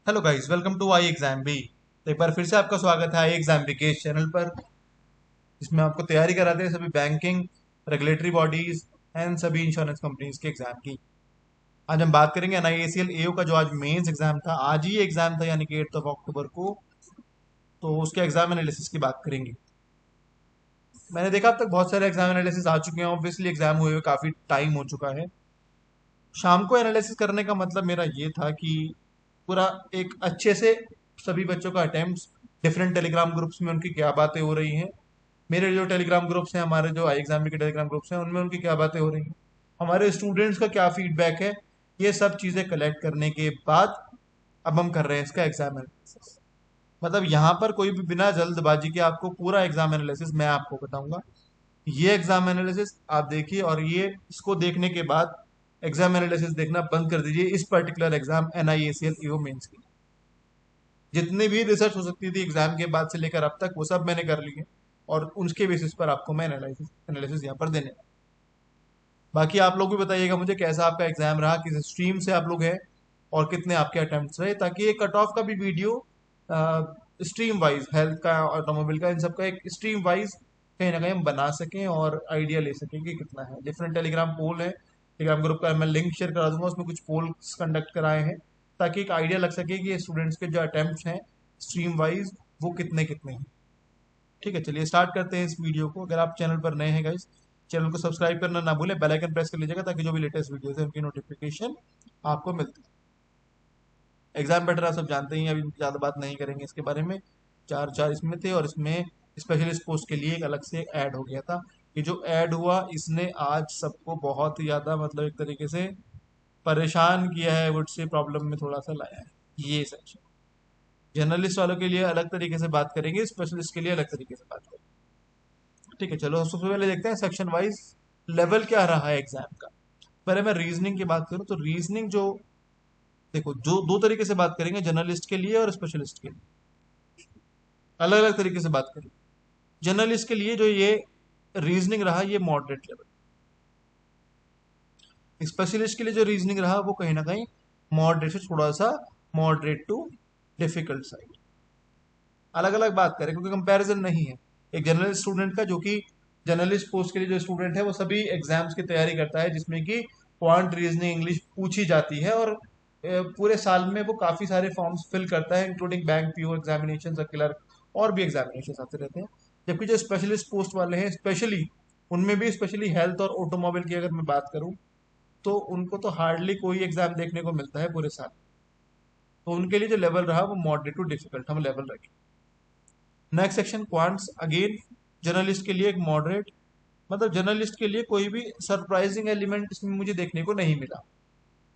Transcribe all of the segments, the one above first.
Hello guys, welcome to I exam B. तो एक बार फिर से आपका स्वागत है आई एग्जाम बी के इस चैनल पर, जिसमें आपको तैयारी कराते हैं सभी बैंकिंग, रेगुलेटरी बॉडीज एंड सभी इंश्योरेंस कंपनीज के एग्जाम की। आज हम बात करेंगे NIACL AO का जो आज मेंस एग्जाम था, आज ही एग्जाम था यानी कि 8 अक्टूबर को। तो उसके एग्जाम एनालिसिस की बात करेंगे। मैंने देखा अब तक बहुत सारे एग्जाम एनालिसिस आ चुके हैं। ऑब्वियसली एग्जाम हुए हुए काफी टाइम हो चुका है। शाम को एनालिसिस करने का मतलब मेरा ये था कि पूरा एक अच्छे से सभी बच्चों का अटेम्प्ट, डिफरेंट टेलीग्राम ग्रुप्स में उनकी क्या बातें हो रही हैं, मेरे जो टेलीग्राम ग्रुप्स हैं, हमारे जो आई एग्जाम के टेलीग्राम ग्रुप्स हैं, उनमें उनकी क्या बातें हो रही हैं, हमारे स्टूडेंट्स का क्या फीडबैक है, ये सब चीज़ें कलेक्ट करने के बाद अब हम कर रहे हैं इसका एग्जाम एनालिसिस। मतलब यहाँ पर कोई भी बिना जल्दबाजी के आपको पूरा एग्जाम एनालिसिस मैं आपको बताऊंगा। ये एग्जाम एनालिसिस आप देखिए, और ये इसको देखने के बाद एग्जाम एनालिसिस देखना बंद कर दीजिए इस particular exam NIACL AO mains की। जितनी भी रिसर्च हो सकती थी एग्जाम के बाद से लेकर अब तक, वो सब मैंने कर ली है, और उसके बेसिस पर आपको मैं एनालिसिस एनालिसिस यहाँ पर देने। बाकी आप लोग भी बताइएगा मुझे कैसा आपका एग्जाम रहा, किस स्ट्रीम से आप लोग हैं, और कितने आपके अटेम्प्ट्स रहे, ताकि ये कट ऑफ का भी वीडियो स्ट्रीम वाइज, हेल्थ का, ऑटोमोबाइल का, इन सब का एक स्ट्रीम वाइज कहीं ना कहीं हम बना सकें और आइडिया ले सकें कि कितना है। डिफरेंट टेलीग्राम पोल है, टेलीग्राम ग्रुप का मैं लिंक शेयर करा दूंगा, उसमें कुछ पोल्स कंडक्ट कराए हैं, ताकि एक आइडिया लग सके कि ये स्टूडेंट्स के जो अटेम्प्ट्स हैं स्ट्रीम वाइज वो कितने कितने हैं। ठीक है, चलिए स्टार्ट करते हैं इस वीडियो को। अगर आप चैनल पर नए हैं गाइस, चैनल को सब्सक्राइब करना ना भूलें, बेल आइकन प्रेस कर लीजिएगा, ताकि जो भी लेटेस्ट वीडियोस है उनकी नोटिफिकेशन आपको मिलती है। एग्जाम बेटर आप सब जानते ही हैं, अभी ज़्यादा बात नहीं करेंगे इसके बारे में। चार चार इसमें थे, और इसमें स्पेशलिस्ट पोस्ट के लिए एक अलग से ऐड हो गया था। ये जो ऐड हुआ इसने आज सबको बहुत ही ज़्यादा, मतलब एक तरीके से परेशान किया है, वुड से प्रॉब्लम में थोड़ा सा लाया है ये सेक्शन। जर्नलिस्ट वालों के लिए अलग तरीके से बात करेंगे, स्पेशलिस्ट के लिए अलग तरीके से बात करेंगे। ठीक है, चलो सबसे पहले देखते हैं सेक्शन वाइज लेवल क्या रहा है एग्जाम का। पहले मैं रीजनिंग की बात करूं तो रीजनिंग जो, देखो, जो दो तरीके से बात करेंगे, जर्नलिस्ट के लिए और स्पेशलिस्ट के लिए, अलग अलग तरीके से बात करेंगे। जर्नलिस्ट के लिए जो ये रीजनिंग रहा, ये मॉडरेट लेवल। स्पेशलिस्ट के लिए जो रीजनिंग रहा वो कहीं ना कहीं मॉडरेट से थोड़ा सा मॉडरेट टू डिफिकल्ट साइड। अलग अलग बात करें क्योंकि कंपैरिजन नहीं है। एक जनरल स्टूडेंट का, जो कि जर्नलिस्ट पोस्ट के लिए जो स्टूडेंट है वो सभी एग्जाम्स की तैयारी करता है, जिसमें कि क्वांट, रीजनिंग, इंग्लिश पूछी जाती है, और पूरे साल में वो काफ़ी सारे फॉर्म्स फिल करता है, including bank PO examination, clerk, और भी एग्जामिनेशन आते रहते हैं। जबकि जो स्पेशलिस्ट पोस्ट वाले हैं, स्पेशली उनमें भी स्पेशली हेल्थ और ऑटोमोबाइल की अगर मैं बात करूं, तो उनको तो हार्डली कोई एग्जाम देखने को मिलता है पूरे साल। तो उनके लिए जो लेवल रहा वो मॉडरेट टू डिफिकल्ट हम लेवल रखें। Next section quants, again journalist के लिए एक मॉडरेट। मतलब जर्नलिस्ट के लिए कोई भी सरप्राइजिंग एलिमेंट इसमें मुझे देखने को नहीं मिला,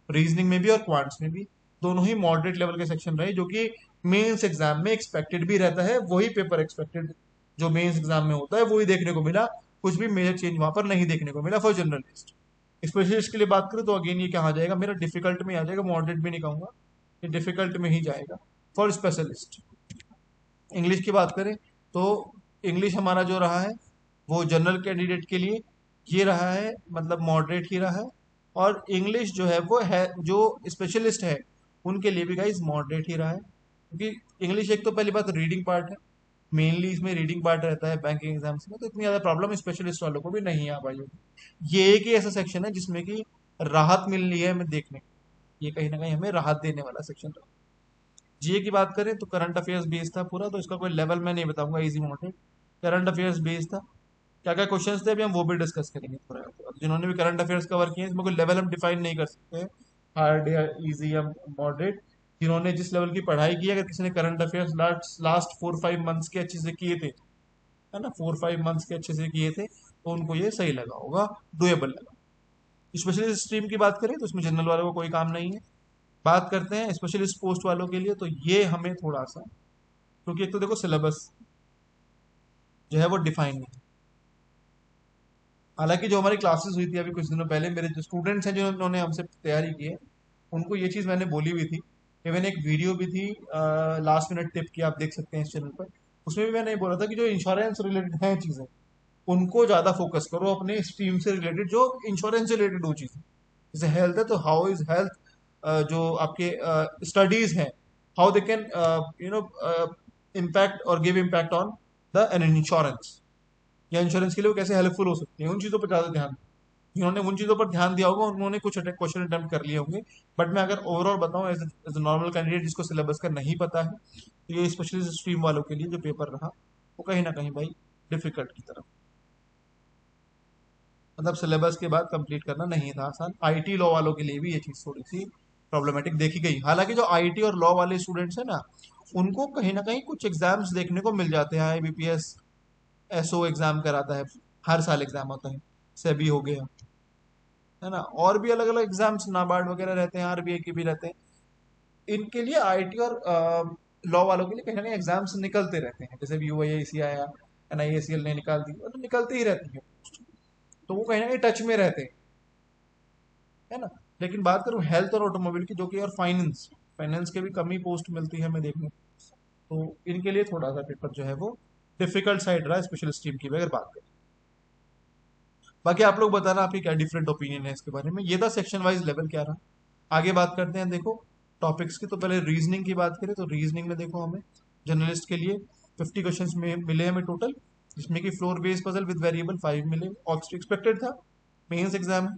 रीजनिंग में भी और क्वांट्स में भी। दोनों ही मॉडरेट लेवल के सेक्शन रहे, जो कि मेंस एग्जाम में एक्सपेक्टेड भी रहता है, वही पेपर एक्सपेक्टेड जो मेंस एग्जाम में होता है वही देखने को मिला। कुछ भी मेजर चेंज वहां पर नहीं देखने को मिला फॉर जर्नलिस्ट। स्पेशलिस्ट के लिए बात करें तो अगेन ये क्या आ जाएगा, मेरा डिफिकल्ट में आ जाएगा, मॉडरेट भी नहीं कहूंगा, ये डिफिकल्ट में ही जाएगा फॉर स्पेशलिस्ट। इंग्लिश की बात करें तो इंग्लिश हमारा जो रहा है वो जनरल कैंडिडेट के लिए ये रहा है, मतलब मॉडरेट ही रहा है। और इंग्लिश जो है वो है, जो स्पेशलिस्ट है उनके लिए भी गाइस मॉडरेट ही रहा है, क्योंकि इंग्लिश एक तो पहली बात रीडिंग पार्ट है, मेनली इसमें रीडिंग पार्ट रहता है बैंकिंग एग्जाम्स में, तो इतनी ज़्यादा प्रॉब्लम स्पेशलिस्ट वालों को भी नहीं आ पाई होगी। ये एक ही ऐसा सेक्शन है जिसमें कि राहत मिल रही है हमें देखने को। ये कहीं ना कहीं हमें राहत देने वाला सेक्शन रहा। जीए की बात करें तो करंट अफेयर्स बेस्ड था पूरा, तो इसका कोई लेवल मैं नहीं बताऊंगा, easy model current affairs based था। क्या क्या क्वेश्चंस थे अभी हम वो भी डिस्कस करेंगे थोड़ा। अब जिन्होंने भी करंट अफेयर्स कवर किए हैं, इसमें कोई लेवल हम डिफाइन नहीं कर सकते हैं, हार्ड या इजी या मॉडरेट। जिन्होंने जिस लेवल की पढ़ाई की है, अगर किसी ने current affairs last last 4-5 months के अच्छे से किए थे, है ना, 4-5 मंथ्स के अच्छे से किए थे, तो उनको ये सही लगा होगा, डुएबल लगा। स्पेशली स्ट्रीम की बात करें तो इसमें जनरल वालों को कोई काम नहीं है। बात करते हैं स्पेशलिस्ट पोस्ट वालों के लिए, तो ये हमें थोड़ा सा, क्योंकि एक तो देखो सिलेबस जो है वो डिफाइन नहीं। हालांकि जो हमारी क्लासेस हुई थी अभी कुछ दिनों पहले, मेरे जो स्टूडेंट्स हैं जिन्होंने हमसे तैयारी की है, उनको ये चीज़ मैंने बोली हुई थी। इवन एक वीडियो भी थी लास्ट मिनट टिप की, आप देख सकते हैं इस चैनल पर। उसमें भी मैंने ये बोला था कि जो इंश्योरेंस रिलेटेड हैं चीज़ें, उनको ज़्यादा फोकस करो अपने स्ट्रीम से रिलेटेड, जो इंश्योरेंस से रिलेटेड हो चीज़ें। जैसे हेल्थ है तो हाउ इज हेल्थ, जो आपके स्टडीज़ हैं, हाउ दे कैन इम्पैक्ट और give impact on the an insurance, या इंश्योरेंस के लिए वो कैसे हेल्पफुल हो सकती है, उन चीज़ों पर ज़्यादा ध्यान, जिन्होंने उन चीज़ों पर ध्यान दिया होगा उन्होंने कुछ क्वेश्चन अटेम्प्ट कर लिए होंगे। बट मैं अगर ओवरऑल बताऊं एज ए नॉर्मल कैंडिडेट जिसको सिलेबस का नहीं पता है, तो ये स्पेशली स्ट्रीम वालों के लिए जो पेपर रहा वो कहीं ना कहीं भाई डिफिकल्ट की तरफ, मतलब सिलेबस के बाद कंप्लीट करना नहीं था आसान। आईटी लॉ वालों के लिए भी ये चीज़ थोड़ी सी प्रॉब्लमेटिक देखी गई। हालांकि जो आईटी और लॉ वाले स्टूडेंट्स हैं ना, उनको कहीं ना कहीं कुछ एग्जाम्स देखने को मिल जाते हैं। आईबीपीएस एसओ एग्जाम कराता है, हर साल एग्जाम होता है। सेबी हो गया, है ना, और भी अलग अलग एग्जाम्स नाबार्ड वगैरह रहते हैं, आरबीआई के भी रहते हैं। इनके लिए आईटी और लॉ वालों के लिए कहीं ना कहीं एग्जाम्स निकलते रहते हैं, जैसे भी यूआईएसी आया, एनआईएसीएल ने निकाल दी, वो तो निकलती ही रहती है, तो वो कहीं ना कहीं टच में रहते हैं, है ना। लेकिन बात करूँ हेल्थ और ऑटोमोबाइल की, जो कि और फाइनेंस, फाइनेंस के भी कम ही पोस्ट मिलती है हमें देखने को, तो इनके लिए थोड़ा सा पेपर जो है वो डिफिकल्ट साइड रहा, स्पेशल स्ट्रीम की भी अगर बात करें। बाकी आप लोग बताना आपकी क्या डिफरेंट ओपिनियन है इसके बारे में। ये था सेक्शन वाइज लेवल क्या रहा। आगे बात करते हैं देखो टॉपिक्स की। तो पहले रीजनिंग की बात करें, तो रीजनिंग में देखो हमें जर्नलिस्ट के लिए 50 क्वेश्चंस में मिले हमें टोटल, जिसमें कि floor based puzzle with variable 5 मिले, एक्सपेक्टेड था। Mains exam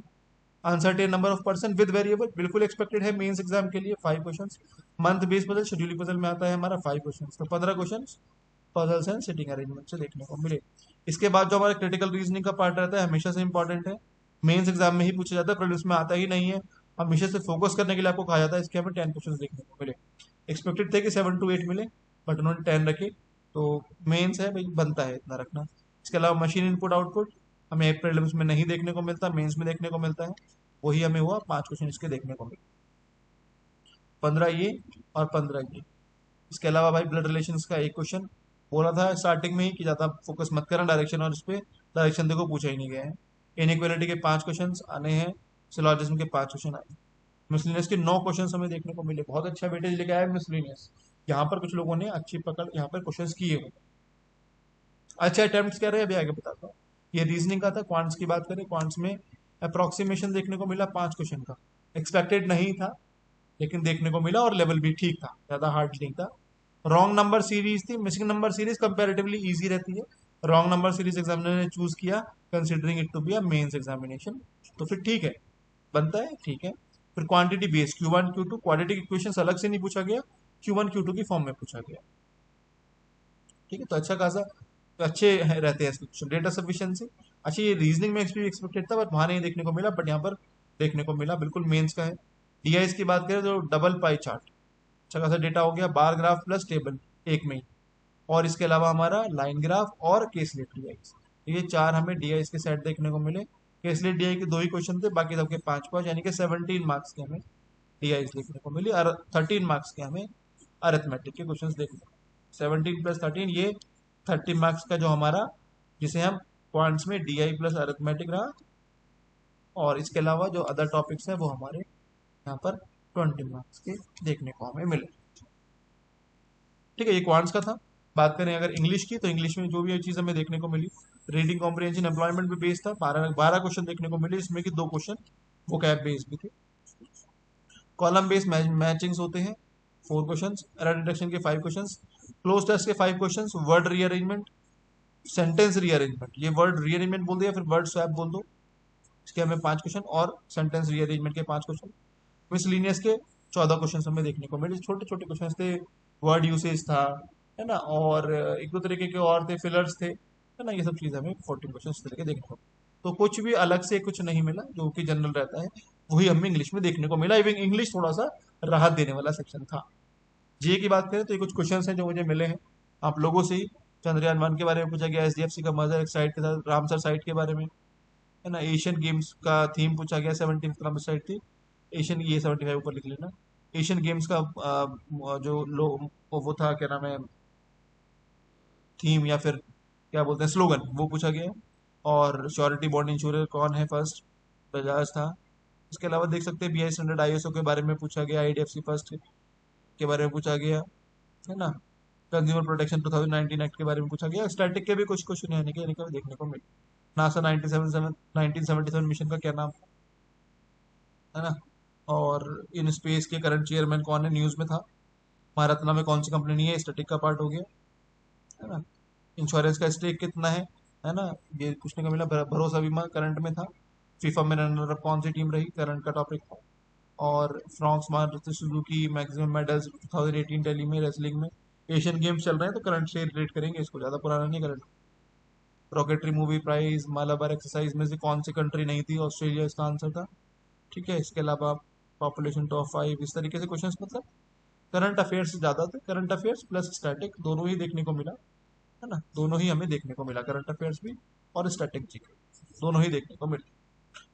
uncertain number of person with variable, बिल्कुल एक्सपेक्टेड है मेंस एग्जाम के लिए 5 questions. Month based puzzle scheduling puzzle में आता है हमारा 5 क्वेश्चंस, तो 15 questions puzzles and sitting arrangement से देखने को मिले। इसके बाद जो हमारा क्रिटिकल रीजनिंग का पार्ट रहता है हमेशा से इंपॉर्टेंट है, मेंस एग्जाम में ही पूछा जाता है, प्रीलिम्स में आता ही नहीं है। हमेशा से फोकस करने के लिए आपको कहा जाता है। इसके हमें 10 क्वेश्चन देखने को मिले। एक्सपेक्टेड थे कि 7 to 8 मिले, बट उन्होंने 10 रखे, तो मेंस है भाई, बनता है इतना रखना। इसके अलावा मशीन इनपुट आउटपुट हमें प्रीलिम्स में नहीं देखने को मिलता, मेंस में देखने को मिलता है। वही हमें हुआ 5 क्वेश्चन इसके देखने को मिले, 15 ये और 15 ये। इसके अलावा भाई ब्लड रिलेशंस का एक क्वेश्चन बोला था स्टार्टिंग में ही कि ज्यादा फोकस मत करना डायरेक्शन, और इस पे डायरेक्शन देखो पूछा ही नहीं गया है। इनइक्वालिटी के 5 क्वेश्चन आने हैं, सिलॉजिज्म के 5 क्वेश्चन आए। मिसलिनियस के 9 क्वेश्चन हमें देखने को मिले। बहुत अच्छा वेटेज लेके आया मिसलिनियस, यहाँ पर कुछ लोगों ने अच्छी पकड़ यहाँ पर क्वेश्चन किए हुए। अच्छे अटेम्प्ट क्या रहे अभी आगे बताता हूँ। ये रीजनिंग का था। क्वांट्स की बात करें, क्वांट्स में अप्रोक्सीमेशन देखने को मिला 5 क्वेश्चन का। एक्सपेक्टेड नहीं था लेकिन देखने को मिला, और लेवल भी ठीक था, ज्यादा हार्ड नहीं था। रॉन्ग नंबर सीरीज थी, missing number series comparatively easy रहती है। रॉन्ग नंबर सीरीज एग्जामिनर ने चूज किया considering it to be a mains examination, तो फिर ठीक है, बनता है, ठीक है। फिर quantity based Q1 Q2 quadratic equation अलग से नहीं पूछा गया, Q1 Q2 की फॉर्म में पूछा गया, ठीक है। तो अच्छा खासा, तो अच्छे रहते हैं क्वेश्चन। डेटा सफिशिएंसी अच्छा, ये रीजनिंग में भी एक्सपेक्टेड था बट वहां नहीं देखने को मिला, बट यहाँ पर देखने को मिला, बिल्कुल मेंस का है। डीआईएस की बात करें तो डबल पाई चार्ट, अच्छा खासा डेटा हो गया, बार ग्राफ प्लस टेबल एक में ही। और इसके अलावा हमारा लाइन ग्राफ और केसलेट डीआईएस, ये चार हमें डीआईएस के सेट देखने को मिले। केसलेट डीआई के 2 ही क्वेश्चन थे, बाकी सबके 5 5, यानी कि 17 मार्क्स के हमें डीआईएस देखने को मिली, और 13 मार्क्स के हमें अरिथमेटिक के क्वेश्चन देखने को। 17 + 13 ये 30 मार्क्स का जो हमारा, जिसे हम क्वांट्स में डीआई प्लस अरिथमेटिक रहा, और इसके अलावा जो अदर टॉपिक्स हैं वो हमारे यहाँ पर 20 मार्क्स के देखने को हमें मिले, ठीक है। ये क्वांट्स का था। बात करें अगर इंग्लिश की, तो इंग्लिश में जो भी चीज़ हमें देखने को मिली, रीडिंग कॉम्प्रिहेंशन एम्प्लॉयमेंट पे बेस्ड था, 12 क्वेश्चन देखने को मिले, इसमें कि 2 क्वेश्चन वो कैब बेस्ड भी थे। कॉलम बेस्ड मैचिंग्स होते हैं 4 क्वेश्चन, एरर डिटेक्शन के 5 क्वेश्चन, क्लोज टेस्ट के 5 question, word rearrangement, sentence rearrangement, ये वर्ड रीअरेंजमेंट बोल दिया फिर वर्ड स्वैप बोल दो, इसके हमें 5 क्वेश्चन, और सेंटेंस रीअरेंजमेंट के 5 क्वेश्चन। मिसलिनियस के 14 क्वेश्चन हमें देखने को मिले, छोटे छोटे क्वेश्चन थे, वर्ड यूसेज था, है ना, और एक दो तरीके के और थे, फिलर्स थे, है ना, ये सब चीज़ हमें 14 क्वेश्चन इस तरह के देखने को मिले। तो कुछ भी अलग से कुछ नहीं मिला, जो कि जनरल रहता है वही हमें इंग्लिश में देखने को मिला। इवन इंग्लिश थोड़ा सा राहत देने वाला सेक्शन था। जीए की बात करें तो ये कुछ क्वेश्चन हैं जो मुझे मिले हैं आप लोगों से ही। चंद्रयान 1 के बारे में पूछा गया, एसडीएफसी का मर्जर एक साइट के साथ, रामसर साइट के बारे में, है ना। एशियन गेम्स का थीम पूछा गया, 17 नंबर साइट थी एशियन, ये 75 ऊपर लिख लेना। एशियन गेम्स का जो लो वो था, क्या नाम है, थीम या फिर क्या बोलते हैं स्लोगन, वो पूछा गया। और श्योरिटी बॉन्ड इंश्योर कौन है फर्स्ट, बजाज था। इसके अलावा देख सकते हैं BI स्टैंडर्ड आईएसओ के बारे में पूछा गया, आईडीएफसी फर्स्ट के बारे में पूछा गया, है ना। कंज्यूमर प्रोटेक्शन 2019 एक्ट के बारे में पूछा गया। स्टैटिक के भी कुछ क्वेश्चन यानी कि देखने को मिले। नासा 1977 मिशन का क्या नाम है ना। और इन स्पेस के करंट चेयरमैन कौन है, न्यूज में था। महारत्ना में कौन सी कंपनी नहीं है, स्टैटिक का पार्ट हो गया, है ना। इंश्योरेंस का स्टेक कितना है ना, ये पूछने का मिला। भरोसा बीमा करंट में था। फीफा में रनर अप कौन सी टीम रही, करंट का टॉपिक था। और France Maruti Suzuki maximum medals 2018 Delhi में रेसलिंग में। एशियन गेम्स चल रहे हैं तो करंट से रिलेट करेंगे इसको, ज़्यादा पुराना नहीं current. Rocketry movie prize, Malabar exercise में से कौन सी कंट्री नहीं थी, ऑस्ट्रेलिया इसका आंसर था। ठीक है, इसके अलावा पॉपुलेशन टॉप 5, इस तरीके से क्वेश्चंस, मतलब करंट अफेयर्स से ज़्यादा थे। करंट अफेयर्स प्लस स्टैटिक दोनों ही देखने को मिला, है ना, दोनों ही हमें देखने को मिला, करंट अफेयर्स भी और स्टैटिक जीके दोनों ही देखने को मिले।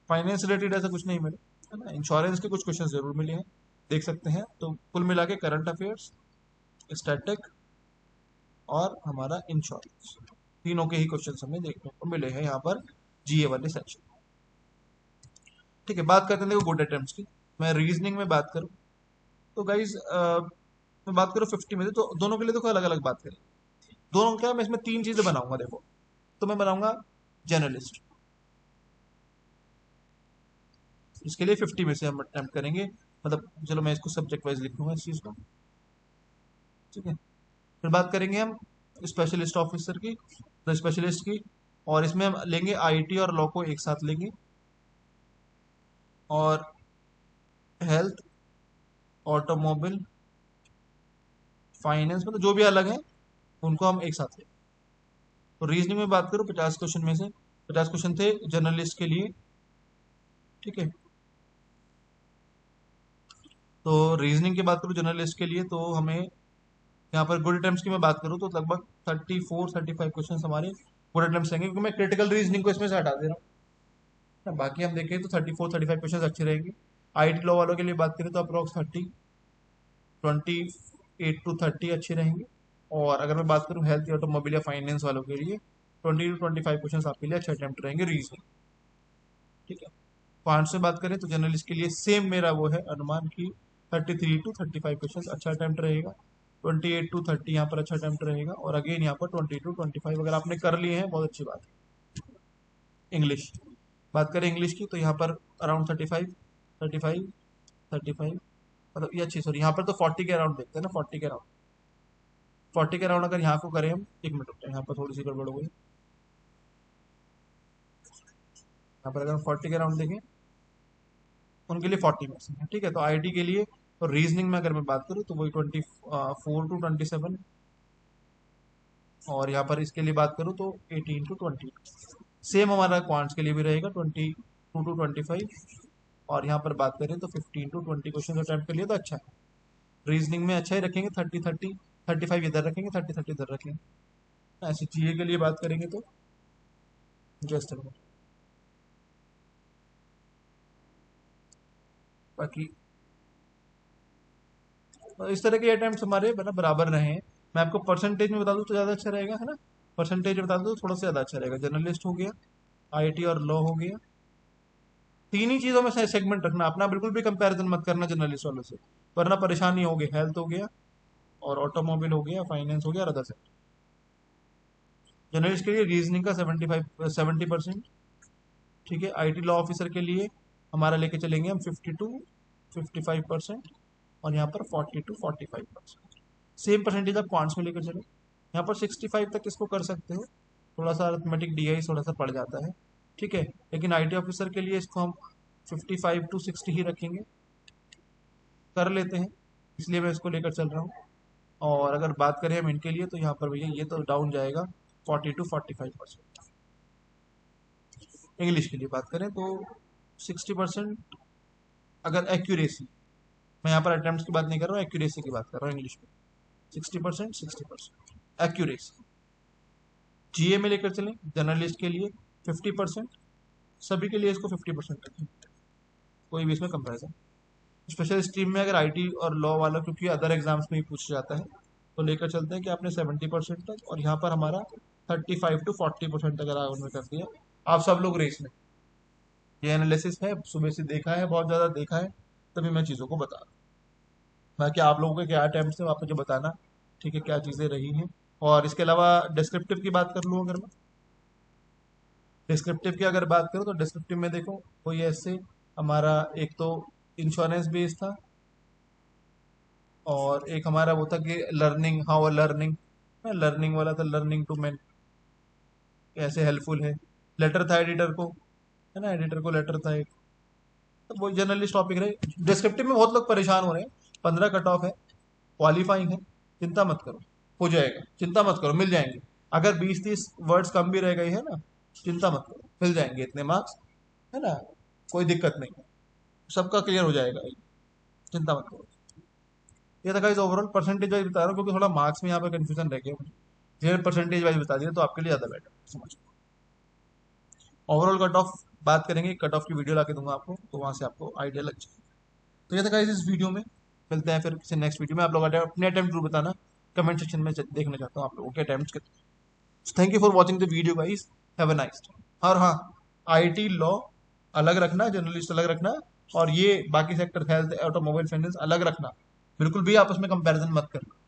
फाइनेंस रिलेटेड ऐसा कुछ नहीं मिले, है ना। इंश्योरेंस के कुछ क्वेश्चन जरूर मिले हैं, देख सकते हैं। तो कुल मिला के करंट अफेयर्स, स्टैटिक और हमारा इंश्योरेंस, तीनों के ही क्वेश्चन हमें देखने को मिले हैं यहाँ पर जीए वाले सेक्शन। ठीक है, बात करते हैं देखो गुड अटेम्प्ट्स की। मैं रीजनिंग में बात करूँ तो गाइज मैं बात करूँ 50 में से, तो दोनों के लिए देखो अलग अलग बात करें। दोनों क्या, मैं इसमें तीन चीजें बनाऊंगा देखो। तो मैं बनाऊंगा जर्नलिस्ट, इसके लिए 50 में से हम अटेम्प्ट करेंगे, मतलब चलो मैं इसको सब्जेक्ट वाइज लिख लूंगा इस चीज को। ठीक है, फिर बात करेंगे हम स्पेशलिस्ट ऑफिसर की, द स्पेशलिस्ट की। और इसमें हम लेंगे आईटी और लॉ को एक साथ लेंगे, और हेल्थ, ऑटोमोबाइल, फाइनेंस, मतलब जो भी अलग है उनको हम एक साथ लेंगे। तो रीजनिंग में बात करूँ 50 क्वेश्चन में से 50 क्वेश्चन थे जर्नलिस्ट के लिए। ठीक है, तो रीजनिंग की बात करूँ जर्नलिस्ट के लिए तो हमें यहाँ पर गुड अटेम्प्ट्स की मैं बात करूँ तो लगभग 34-35 क्वेश्चन हमारे गुड अटेम्प्ट्स रहेंगे, क्योंकि मैं क्रिटिकल रीजनिंग को इसमें से हटा दे रहा हूँ। बाकी हम देखें तो 34-35 क्वेश्चन अच्छे रहेंगे। आईटी लॉ वालों के लिए बात करें तो अप्रोक्स 28 to 30 अच्छे रहेंगे। और अगर मैं बात करूँ हेल्थ, ऑटोमोबाइल या फाइनेंस वालों के लिए 20 to 25 क्वेश्चन आपके लिए अच्छे अटेम्प्ट रहेंगे रीजनिंग। ठीक है, पॉइंट्स में बात करें तो जर्नलिस्ट के लिए सेम मेरा वो है अनुमान की 33 to 35 क्वेश्चन अच्छा अटेम्प्ट रहेगा। 28 to 30 यहाँ पर अच्छा अटेम्प्ट रहेगा, और अगेन यहाँ पर 20 to 25 अगर आपने कर लिए हैं बहुत अच्छी बात है। इंग्लिश बात करें इंग्लिश की तो यहाँ पर अराउंड 35 35 35, मतलब ये अच्छी, सॉरी यहाँ पर तो 40 के अराउंड देखते हैं ना, 40 के अराउंड अगर यहाँ को करें हम, 1 मिनट रुकते हैं, यहाँ पर थोड़ी सी गड़बड़ हो गई। यहाँ पर अगर हम 40 के अराउंड देखें उनके लिए 40 में से है। ठीक है, तो आईटी के लिए तो रीजनिंग में अगर मैं बात करूँ तो वही 24 to 27, और यहाँ पर इसके लिए बात करूँ तो 18 to 20। सेम हमारा क्वांट्स के लिए भी रहेगा 22 to 25, और यहाँ पर बात करें तो 15 to 20 क्वेश्चन अटैम्प्ट के लिए तो अच्छा है। रीजनिंग में अच्छा ही रखेंगे, 30 30 35 इधर रखेंगे, 30 30 इधर रखेंगे। ऐसे जीए के लिए बात करेंगे तो जस्ट बाकी इस तरह के अटेम्प्ट हमारे मतलब बराबर रहे हैं। मैं आपको परसेंटेज में बता दूं तो ज़्यादा अच्छा रहेगा, है ना। परसेंटेज में बता दूं तो थोड़ा सा ज़्यादा अच्छा रहेगा। जर्नलिस्ट हो गया, आईटी और लॉ हो गया, तीन ही चीज़ों में से सेगमेंट रखना अपना, बिल्कुल भी कंपैरिजन मत करना जर्नलिस्ट वालों से, वरना परेशानी होगी। हेल्थ हो गया, और ऑटोमोबाइल हो गया, फाइनेंस हो गया, और अदर सेक्टर। जर्नलिस्ट के लिए रीजनिंग का 70% ठीक है। आईटी लॉ ऑफिसर के लिए हमारा लेके चलेंगे हम 50 to 55%, और यहाँ पर 40 to 45%। सेम परसेंटेज आप क्वांट्स में लेकर चलो, यहाँ पर 65 तक इसको कर सकते हो। थोड़ा सा अरिथमेटिक डीआई थोड़ा सा पड़ जाता है, ठीक है। लेकिन आईटी ऑफिसर के लिए इसको हम 55 to 60 ही रखेंगे, कर लेते हैं, इसलिए मैं इसको लेकर चल रहा हूँ। और अगर बात करें हम इनके लिए तो यहाँ पर भैया ये तो डाउन जाएगा 40 to 45%। इंग्लिश के लिए बात करें तो 60%। अगर एक्यूरेसी, मैं यहाँ पर अटेम्प्ट की बात नहीं कर रहा हूँ, एक्यूरेसी की बात कर रहा हूँ इंग्लिश में। 60% एक्यूरेसी। जीए में लेकर चलें जर्नलिस्ट के लिए 50%, सभी के लिए इसको 50% रखें, कोई भी इसमें कंपेरिजन। स्पेशल स्ट्रीम में अगर आईटी और लॉ वाला, क्योंकि अदर एग्जाम्स में ही पूछा जाता है, तो लेकर चलते हैं कि आपने 70% तक, और यहाँ पर हमारा 35 to 40% अगर आपने कर दिया। आप सब लोग रेस में, ये एनालिसिस है, सुबह से देखा है, बहुत ज़्यादा देखा है, तभी मैं चीज़ों को बता रहा हूँ। बाकी आप लोगों के क्या अटैम्प्ट है आप मुझे बताना, ठीक है, क्या चीज़ें रही हैं। और इसके अलावा डिस्क्रिप्टिव की बात कर लूँ, अगर मैं डिस्क्रिप्टिव की अगर बात करूँ तो डिस्क्रिप्टिव में देखो कोई ऐसे हमारा एक तो इंश्योरेंस बेस था, और एक हमारा वो था कि लर्निंग, हाउ लर्निंग, लर्निंग वाला था, लर्निंग टू मैन कैसे हेल्पफुल है। लेटर था एडिटर को, है ना, एडिटर को लेटर था एक। तो वो जर्नलिस्ट टॉपिक रहे। डिस्क्रिप्टिव में बहुत लोग परेशान हो रहे हैं, 15 कट ऑफ है, क्वालिफाइंग है, चिंता मत करो, हो जाएगा, चिंता मत करो, मिल जाएंगे। अगर 20-30 वर्ड्स कम भी रह गई है ना, चिंता मत करो, मिल जाएंगे इतने मार्क्स, है ना, कोई दिक्कत नहीं है, सबका क्लियर हो जाएगा, चिंता मत करो। ये था गाइस ओवरऑल, परसेंटेज वाइज बता रहा हूँ क्योंकि थोड़ा मार्क्स में यहाँ पे कंफ्यूजन रह गया मुझे। क्लियर परसेंटेज वाइज बता दिया तो आपके लिए ज़्यादा बेटर समझ। ओवरऑल कट ऑफ बात करेंगे, कट ऑफ की वीडियो ला के दूंगा आपको, तो वहाँ से आपको आइडिया लग जाएगा। तो ये था गाइस इस वीडियो में। मिलते हैं फिर किसी नेक्स्ट वीडियो में। आप लोग अपने अटेम्प्ट जरूर बताना, कमेंट सेक्शन में देखना चाहता हूँ आप लोगों के अटेम्प्ट कितने। Thank you for watching the video guys, have a nice day. और हाँ, आईटी लॉ अलग रखना, जर्नलिस्ट अलग रखना, और ये बाकी सेक्टर हेल्थ ऑटोमोबाइल फाइनेंस अलग रखना, बिल्कुल भी आपस में कंपैरिजन मत करना।